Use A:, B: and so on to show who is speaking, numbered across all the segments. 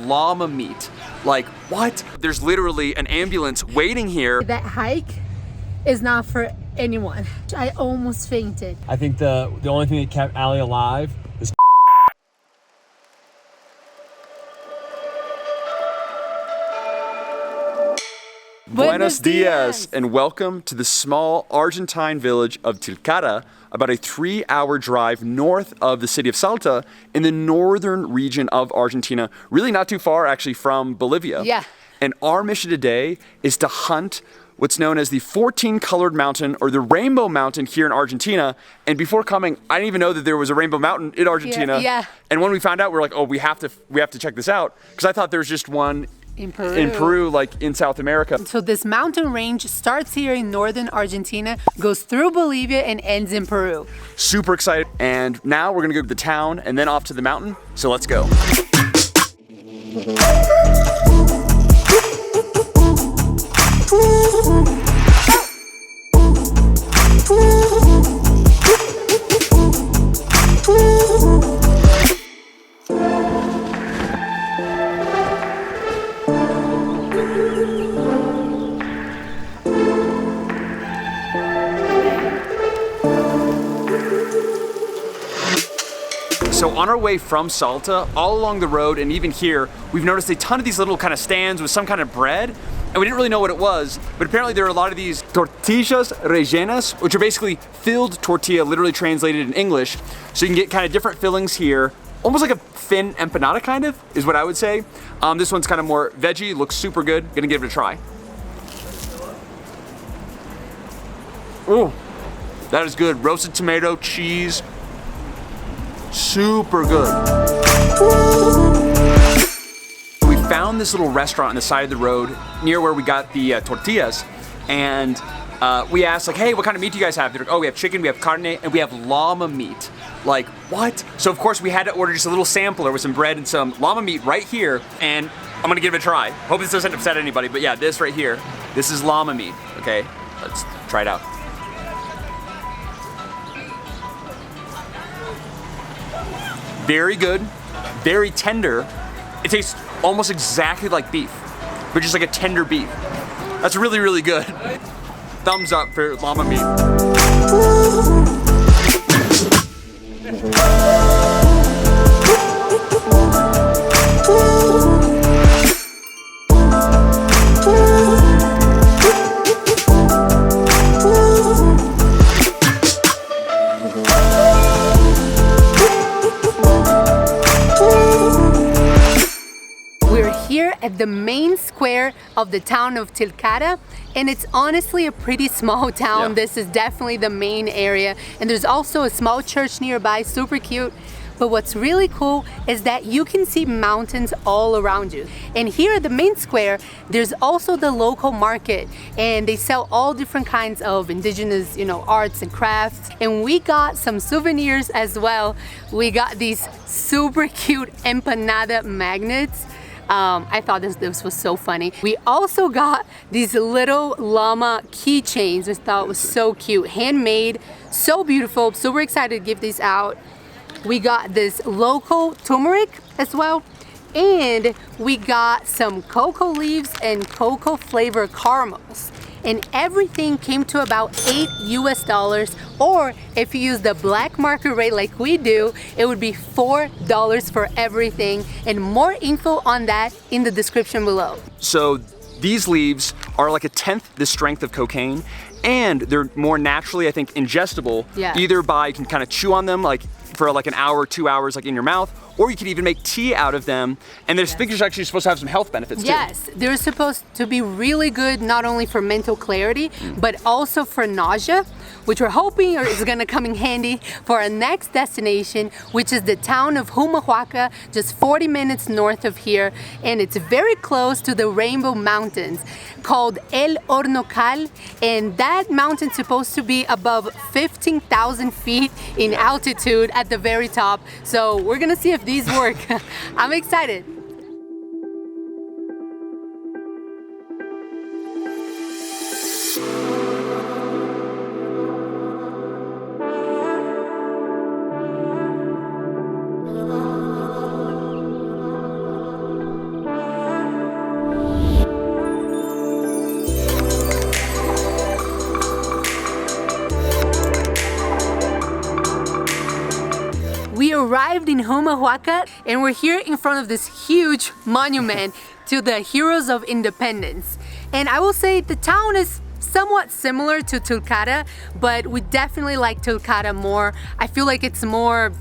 A: llama meat. Like, what? There's literally an ambulance waiting here.
B: That hike is not for anyone. I almost fainted.
C: I think the only thing that kept Allie alive is
A: Buenos dias, and welcome to the small Argentine village of Tilcara, about a 3-hour drive north of the city of Salta in the northern region of Argentina, really not too far actually from Bolivia.
B: Yeah.
A: And our mission today is to hunt what's known as the 14-colored mountain, or the Rainbow Mountain here in Argentina. And before coming, I didn't even know that there was a Rainbow Mountain in Argentina.
B: Yeah.
A: And when we found out, we're like, oh, we have to check this out, because I thought there was just one
B: in Peru.
A: In Peru, like in South America.
B: So this mountain range starts here in northern Argentina, goes through Bolivia, and ends in Peru.
A: Super excited. And now we're gonna go to the town and then off to the mountain. So let's go. So on our way from Salta, all along the road and even here, we've noticed a ton of these little kind of stands with some kind of bread, and we didn't really know what it was, but apparently there are a lot of these tortillas rellenas, which are basically filled tortilla, literally translated in English. So you can get kind of different fillings here, almost like a thin empanada kind of, is what I would say. This one's kind of more veggie, looks super good. Gonna give it a try. Ooh, that is good. Roasted tomato, cheese, super good. We found this little restaurant on the side of the road near where we got the tortillas, and we asked like, hey, what kind of meat do you guys have? They're like, oh, we have chicken, we have carne, and we have llama meat. Like, what? So of course we had to order just a little sampler with some bread and some llama meat right here, and I'm gonna give it a try. Hope this doesn't upset anybody, but yeah, this right here, this is llama meat, okay? Let's try it out. Very good, very tender. It tastes almost exactly like beef, but just like a tender beef. That's really, really good. Thumbs up for llama meat.
B: At the main square of the town of Tilcara, and it's honestly a pretty small town.
A: Yeah.
B: This is definitely the main area, and there's also a small church nearby, super cute. But what's really cool is that you can see mountains all around you. And here at the main square, there's also the local market, and they sell all different kinds of indigenous, arts and crafts. And we got some souvenirs as well. We got these super cute empanada magnets. I thought this was so funny. We also got these little llama keychains, which I thought was so cute. Handmade, so beautiful. Super excited to give these out. We got this local turmeric as well. And we got some cocoa leaves and cocoa flavor caramels. And everything came to about $8 US, or if you use the black market rate like we do, it would be $4 for everything. And more info on that in the description below.
A: So these leaves are like 1/10 the strength of cocaine, and they're more naturally, I think, ingestible.
B: Yeah.
A: Either by, you can kind of chew on them like for like an hour, 2 hours, like in your mouth, or you could even make tea out of them. And there's figures actually supposed to have some health benefits too.
B: Yes, they're supposed to be really good, not only for mental clarity, but also for nausea, which we're hoping is gonna come in handy for our next destination, which is the town of Humahuaca, just 40 minutes north of here. And it's very close to the Rainbow Mountains, called El Hornocal. And that mountain's supposed to be above 15,000 feet in altitude at the very top. So we're gonna see if these work. I'm excited. arrived in Humahuaca and we're here in front of this huge monument to the heroes of independence. And I will say the town is somewhat similar to Tilcara, but we definitely like Tilcara more. I feel like it's more...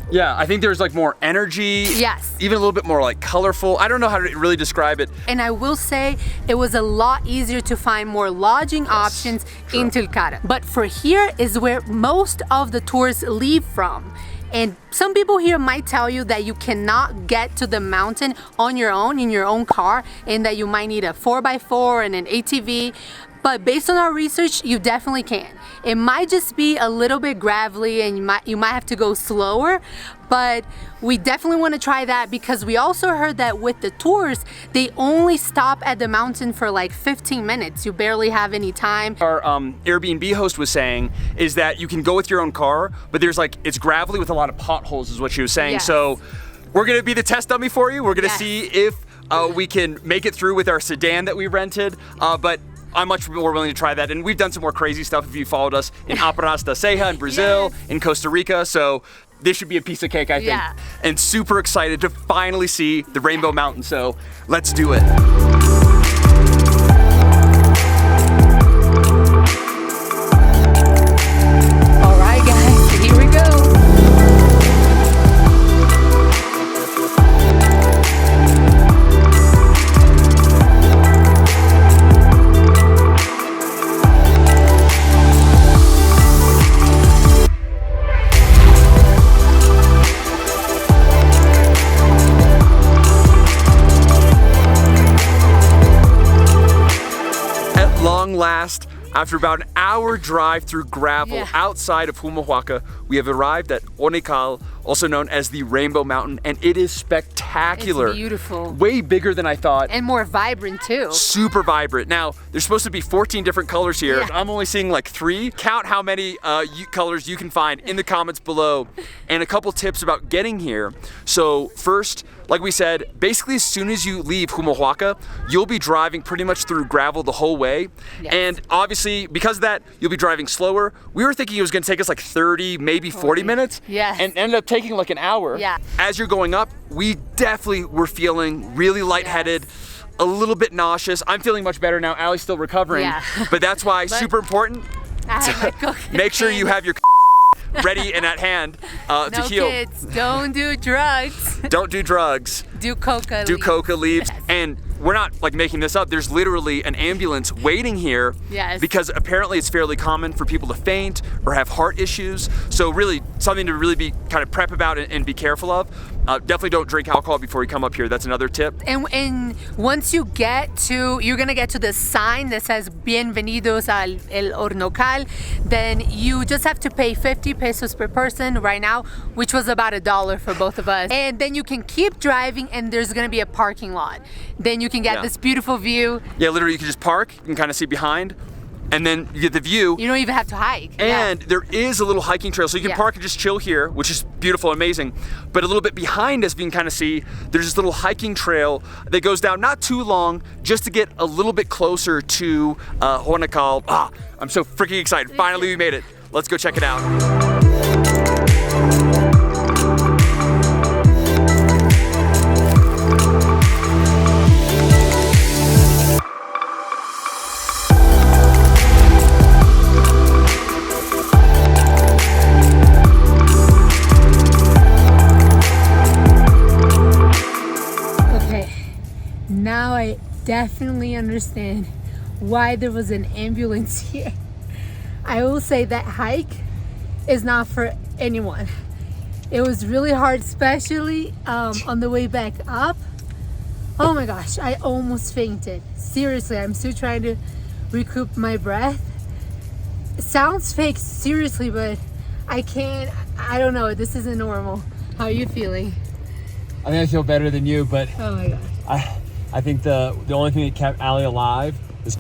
A: Yeah, I think there's like more energy.
B: Yes.
A: Even a little bit more like colorful. I don't know how to really describe it.
B: And I will say it was a lot easier to find more lodging options in Tilcara. But for here is where most of the tours leave from. And some people here might tell you that you cannot get to the mountain on your own in your own car and that you might need a 4x4 and an ATV. But based on our research, you definitely can. It might just be a little bit gravelly and you might have to go slower, but we definitely want to try that because we also heard that with the tours, they only stop at the mountain for like 15 minutes. You barely have any time.
A: Our Airbnb host was saying is that you can go with your own car, but there's like, it's gravelly with a lot of potholes is what she was saying.
B: Yes.
A: So we're going to be the test dummy for you. We're going to
B: Yes.
A: see if we can make it through with our sedan that we rented, but I'm much more willing to try that. And we've done some more crazy stuff if you followed us in Aparas da Serra in Brazil,
B: Yes.
A: in Costa Rica. So this should be a piece of cake, I think.
B: Yeah.
A: And super excited to finally see the Rainbow Mountain. So let's do it.
B: All right, guys, here we go.
A: Last, after about an hour drive through gravel
B: Yeah.
A: outside of Humahuaca, we have arrived at Hornocal, also known as the Rainbow Mountain, and it is spectacular.
B: It's beautiful.
A: Way bigger than I thought.
B: And more vibrant too.
A: Super vibrant. Now, there's supposed to be 14 different colors here.
B: Yeah.
A: I'm only seeing like 3. Count how many colors you can find in the comments below. And a couple tips about getting here. So first, like we said, basically as soon as you leave Humahuaca, you'll be driving pretty much through gravel the whole way.
B: Yes.
A: And obviously, because of that, you'll be driving slower. We were thinking it was gonna take us like 30, maybe 40 minutes.
B: Yes.
A: And ended up taking like an hour.
B: Yeah.
A: As you're going up, we definitely were feeling really lightheaded.
B: Yes.
A: A little bit nauseous. I'm feeling much better now. Allie's still recovering.
B: Yeah.
A: But that's why
B: But
A: super important.
B: I have my coca
A: Make sure you
B: can.
A: have your ready and at hand to
B: No
A: heal.
B: kids, don't do drugs.
A: Don't do drugs.
B: Do coca
A: Do
B: leaves.
A: coca leaves.
B: Yes.
A: And we're not like making this up. There's literally an ambulance waiting here
B: Yes.
A: because apparently it's fairly common for people to faint or have heart issues. So really something to really be kind of prep about and be careful of. Definitely don't drink alcohol before you come up here. That's another tip.
B: And once you get to, you're gonna get to the sign that says Bienvenidos al el Hornocal, then you just have to pay 50 pesos per person right now, which was about $1 for both of us. And then you can keep driving and there's gonna be a parking lot. Then you can get
A: Yeah.
B: this beautiful view.
A: Yeah, literally you can just park, you can kind of see behind, and then you get the view.
B: You don't even have to hike.
A: And there is a little hiking trail, so you can
B: Yeah.
A: park and just chill here, which is beautiful, amazing. But a little bit behind us, you can kind of see, there's this little hiking trail that goes down not too long, just to get a little bit closer to Hornocal. I'm so freaking excited. Finally, we made it. Let's go check it out.
B: Okay, now I definitely understand why there was an ambulance here. I will say that hike is not for anyone. It was really hard, especially on the way back up. Oh my gosh, I almost fainted. Seriously, I'm still trying to recoup my breath. It sounds fake, seriously, but I can't, I don't know, this isn't normal. How are you feeling?
C: I think I feel better than you, but
B: Oh my gosh.
C: I think the only thing that kept Allie alive is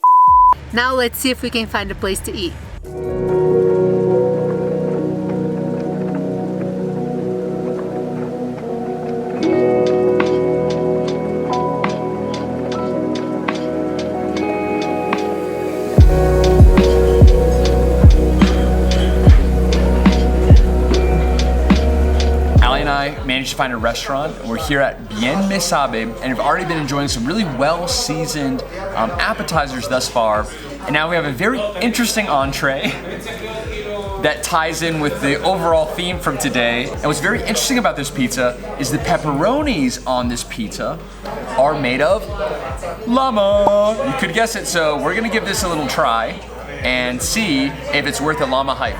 B: Now let's see if we can find a place to eat.
A: Allie and I managed to find a restaurant. We're here at Bien Me Sabe, and we've already been enjoying some really well-seasoned appetizers thus far. And now we have a very interesting entree that ties in with the overall theme from today. And what's very interesting about this pizza is the pepperonis on this pizza are made of llama. You could guess it, so we're gonna give this a little try and see if it's worth the llama hype.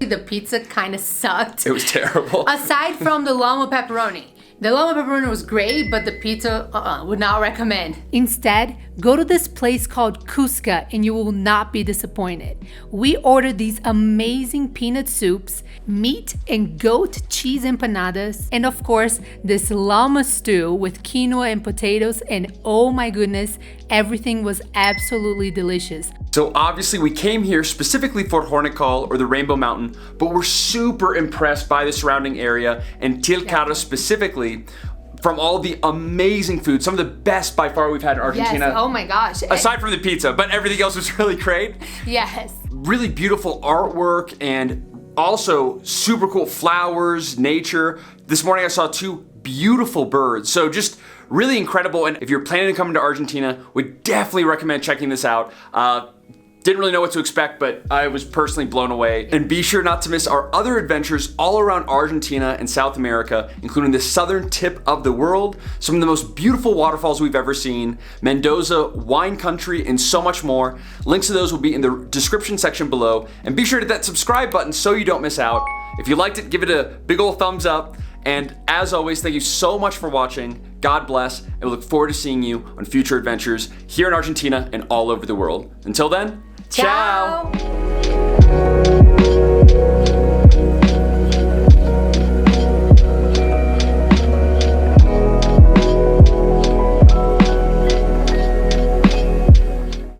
B: The pizza kind of sucked.
A: It was terrible.
B: Aside from the llama pepperoni. The llama pepperoni was great, but the pizza, would not recommend. Instead, go to this place called Cusca and you will not be disappointed. We ordered these amazing peanut soups, meat and goat cheese empanadas, and of course, this llama stew with quinoa and potatoes, and oh my goodness, everything was absolutely delicious.
A: So obviously we came here specifically for Hornocal or the Rainbow Mountain, but we're super impressed by the surrounding area and Tilcara specifically from all the amazing food, some of the best by far we've had in Argentina.
B: Yes, oh my gosh.
A: Aside from the pizza, but everything else was really great.
B: Yes.
A: Really beautiful artwork and also super cool flowers, nature. This morning I saw 2 beautiful birds. So just really incredible. And if you're planning to come to Argentina, would definitely recommend checking this out. Didn't really know what to expect, but I was personally blown away. And be sure not to miss our other adventures all around Argentina and South America, including the southern tip of the world, some of the most beautiful waterfalls we've ever seen, Mendoza, wine country, and so much more. Links to those will be in the description section below. And be sure to hit that subscribe button so you don't miss out. If you liked it, give it a big old thumbs up. And as always, thank you so much for watching. God bless, and we look forward to seeing you on future adventures here in Argentina and all over the world. Until then, ciao!